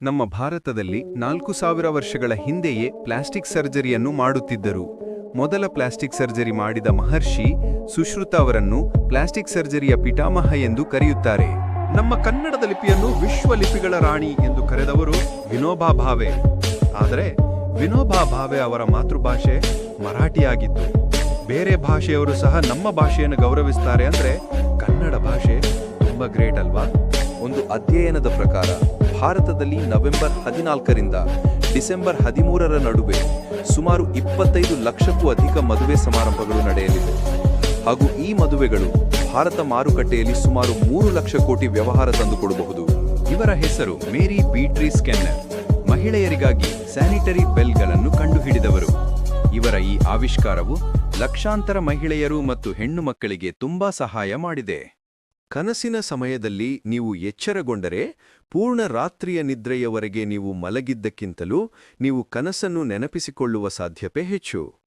ನಮ್ಮ ಭಾರತದಲ್ಲಿ 4000 ವರ್ಷಗಳ ಹಿಂದೆಯೇ ಪ್ಲಾಸ್ಟಿಕ್ ಸರ್ಜರಿಯನ್ನು ಮಾಡುತ್ತಿದ್ದರು. ಮೊದಲ ಪ್ಲಾಸ್ಟಿಕ್ ಸರ್ಜರಿ ಮಾಡಿದ ಮಹರ್ಷಿ ಸುಶ್ರುತ ಅವರನ್ನು ಪ್ಲಾಸ್ಟಿಕ್ ಸರ್ಜರಿಯ ಪಿತಾಮಹ ಎಂದು ಕರೆಯುತ್ತಾರೆ. ನಮ್ಮ ಕನ್ನಡದ ಲಿಪಿಯನ್ನು ವಿಶ್ವ ಲಿಪಿಗಳ ರಾಣಿ ಎಂದು ಕರೆದವರು ವಿನೋಬಾ ಭಾವೆ. ಆದರೆ ವಿನೋಬಾ ಭಾವೆ ಅವರ ಮಾತೃಭಾಷೆ ಮರಾಠಿಯಾಗಿತ್ತು. ಬೇರೆ ಭಾಷೆಯವರು ಸಹ ನಮ್ಮ ಭಾಷೆಯನ್ನು ಗೌರವಿಸ್ತಾರೆ ಅಂದ್ರೆ ಕನ್ನಡ ಭಾಷೆ ತುಂಬಾ ಗ್ರೇಟ್ ಅಲ್ವಾ? ಒಂದು ಅಧ್ಯಯನದ ಪ್ರಕಾರ ಭಾರತದಲ್ಲಿ ನವೆಂಬರ್ 14ರಿಂದ ಡಿಸೆಂಬರ್ 13ರ ನಡುವೆ ಸುಮಾರು 25 ಲಕ್ಷಕ್ಕೂ ಅಧಿಕ ಮದುವೆ ಸಮಾರಂಭಗಳು ನಡೆಯಲಿವೆ. ಹಾಗೂ ಈ ಮದುವೆಗಳು ಭಾರತ ಮಾರುಕಟ್ಟೆಯಲ್ಲಿ ಸುಮಾರು 3 ಲಕ್ಷ ಕೋಟಿ ವ್ಯವಹಾರ ತಂದುಕೊಡಬಹುದು. ಇವರ ಹೆಸರು ಮೇರಿ ಬೀಟ್ರೀಸ್ ಕೆನ್ನರ್. ಮಹಿಳೆಯರಿಗಾಗಿ ಸ್ಯಾನಿಟರಿ ಬೆಲ್ಗಳನ್ನು ಕಂಡುಹಿಡಿದವರು. ಇವರ ಈ ಆವಿಷ್ಕಾರವು ಲಕ್ಷಾಂತರ ಮಹಿಳೆಯರು ಮತ್ತು ಹೆಣ್ಣು ಮಕ್ಕಳಿಗೆ ತುಂಬಾ ಸಹಾಯ ಮಾಡಿದೆ. ಕನಸಿನ ಸಮಯದಲ್ಲಿ ನೀವು ಎಚ್ಚರಗೊಂಡರೆ ಪೂರ್ಣ ರಾತ್ರಿಯ ನಿದ್ರೆಯವರೆಗೆ ನೀವು ಮಲಗಿದ್ದಕ್ಕಿಂತಲೂ ನೀವು ಕನಸನ್ನು ನೆನಪಿಸಿಕೊಳ್ಳುವ ಸಾಧ್ಯತೆ ಹೆಚ್ಚು.